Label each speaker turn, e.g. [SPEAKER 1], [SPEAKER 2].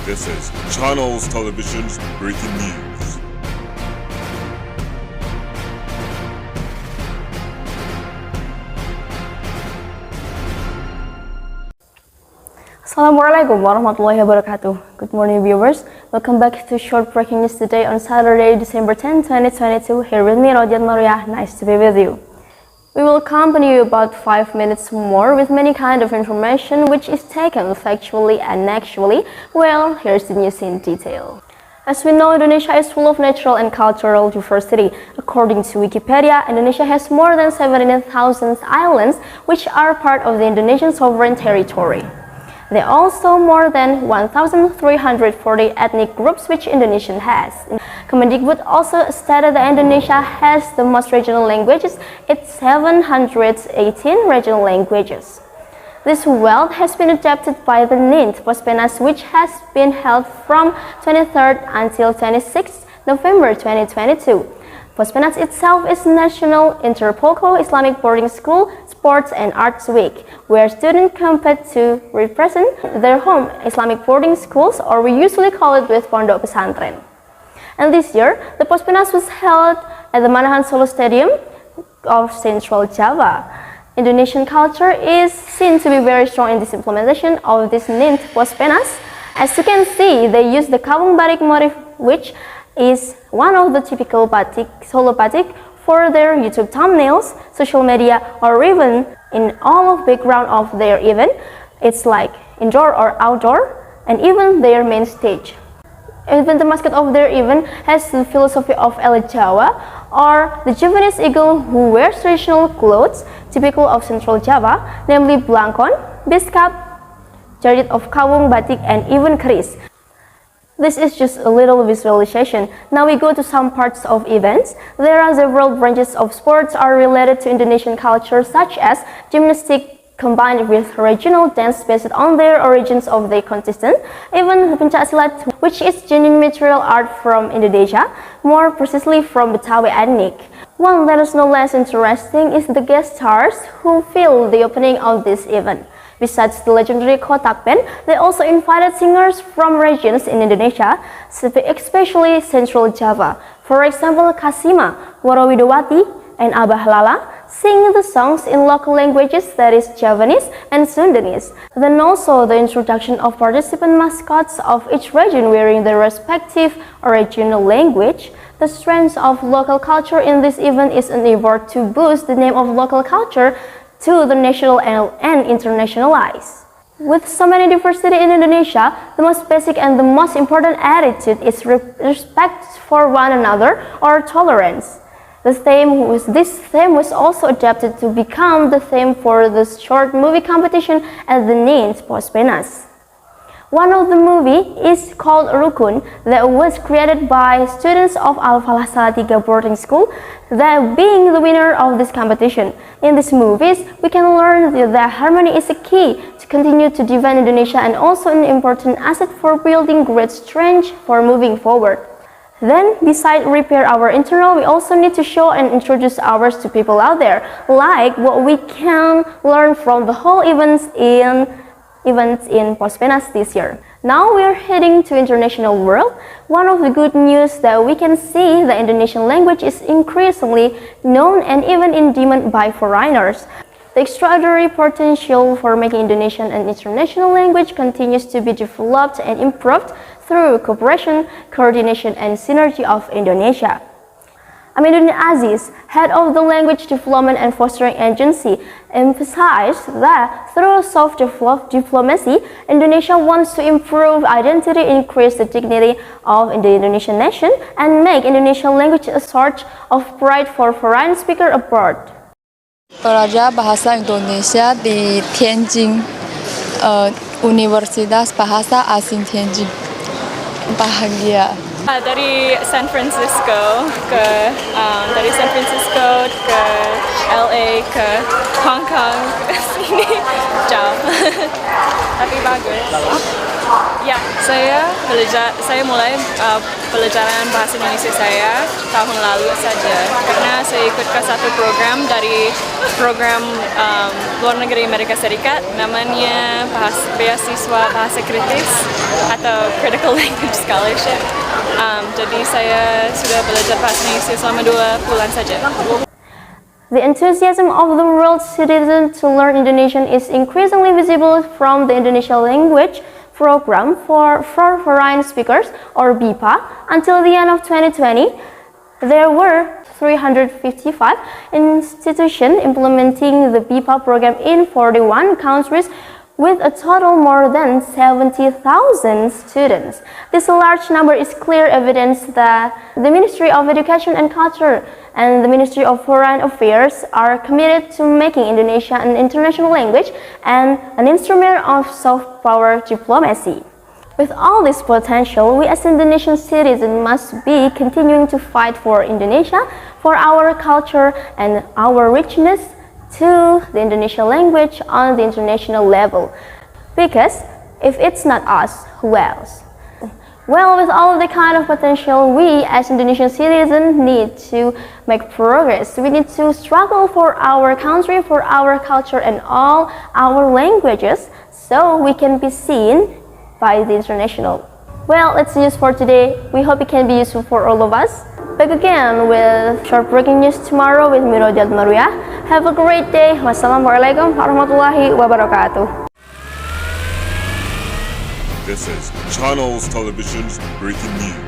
[SPEAKER 1] This is Channels Television's breaking news.
[SPEAKER 2] Assalamualaikum warahmatullahi wabarakatuh. Good morning viewers. Welcome back to short breaking news today on Saturday, December 10, 2022. Here with me, Rodhiatul. Nice to be with you. We will accompany you about 5 minutes more with many kind of information which is taken factually and actually. Well, here's the news in detail. As we know, Indonesia is full of natural and cultural diversity. According to Wikipedia, Indonesia has more than 17,000 islands which are part of the Indonesian sovereign territory. There are also more than 1,340 ethnic groups which Indonesia has. Kemendikbud also stated that Indonesia has the most regional languages. It's 718 regional languages. This wealth has been adapted by the NINT Pospenas, which has been held from 23rd until 26th November 2022. Pospenas itself is National Interpolco Islamic Boarding School Sports and Arts Week, where students compete to represent their home Islamic boarding schools, or we usually call it with Pondok Pesantren. And this year, the Pospenas was held at the Manahan Solo Stadium of Central Java. Indonesian culture is seen to be very strong in this implementation of this NINT Pospenas. As you can see, they use the Kawung Batik motif, which is one of the typical batik, solo batik, for their YouTube thumbnails, social media, or even in all of background of their event. It's like indoor or outdoor, and even their main stage. Even the mascot of their event has the philosophy of El Jawa, or the Javanese eagle who wears traditional clothes typical of Central Java, namely Blangkon, Biskap, Jarit of Kawung Batik, and even Keris. This is just a little visualization. Now we go to some parts of events. There are several branches of sports are related to Indonesian culture, such as gymnastics combined with regional dance based on their origins of the contestant, even pencak silat, which is genuine material art from Indonesia, more precisely from Betawi ethnic. One that is no less interesting is the guest stars who fill the opening of this event. Besides the legendary Kotak Band, they also invited singers from regions in Indonesia, especially Central Java. For example, Kasima, Warawidowati, and Abah Lala sing the songs in local languages, that is Javanese and Sundanese. Then also the introduction of participant mascots of each region wearing their respective original language. The strength of local culture in this event is an effort to boost the name of local culture to the national and internationalize. With so many diversity in Indonesia, the most basic and the most important attitude is respect for one another, or tolerance. This theme was also adapted to become the theme for the short movie competition at the NINT Pospenas. One of the movie is called Rukun, that was created by students of Al-Falah Salatiga boarding school, that being the winner of this competition. In these movies, we can learn that harmony is a key to continue to defend Indonesia and also an important asset for building great strength for moving forward. Then, besides repair our internal, we also need to show and introduce ours to people out there, like what we can learn from the whole events in Pospenas this year. Now we are heading to international world. One of the good news that we can see the Indonesian language is increasingly known and even in demand by foreigners. The extraordinary potential for making Indonesian an international language continues to be developed and improved through cooperation, coordination, and synergy of Indonesia. Aminuddin Aziz, head of the Language Development and Fostering Agency, emphasized that through soft diplomacy, Indonesia wants to improve identity, increase the dignity of the Indonesian nation, and make Indonesian language a source of pride for foreign speakers abroad.
[SPEAKER 3] Pelajar Bahasa Indonesia di Tianjin, Universitas Bahasa Asing Tianjin. Bahagia.
[SPEAKER 4] Dari San Francisco ke LA ke Hong Kong ke sini jauh tapi bagus. Ya, saya mulai pelajaran bahasa Indonesia saya tahun lalu saja karena saya ikut ke satu program dari program luar negeri Amerika Serikat namanya beasiswa bahasa kritis atau Critical Language Scholarship. Jadi saya sudah belajar bahasa Indonesia selama 2 bulan saja.
[SPEAKER 2] The enthusiasm of the world citizen to learn Indonesian is increasingly visible from the Indonesian language program for foreign speakers, or BIPA. Until the end of 2020, there were 355 institutions implementing the BIPA program in 41 countries with a total more than 70,000 students. This large number is clear evidence that the Ministry of Education and Culture and the Ministry of Foreign Affairs are committed to making Indonesia an international language and an instrument of soft power diplomacy. With all this potential, we as Indonesian citizens must be continuing to fight for Indonesia, for our culture and our richness to the Indonesian language on the international level. Because if it's not us, who else? Well, with all of the kind of potential, we as Indonesian citizens need to make progress. We need to struggle for our country, for our culture and all our languages so we can be seen by the international. Well, that's the news for today. We hope it can be useful for all of us. Back again with short breaking news tomorrow with me, Rodhiatul Marwiyah. Have a great day. Wassalamualaikum warahmatullahi wabarakatuh.
[SPEAKER 1] This is Channels Television's breaking news.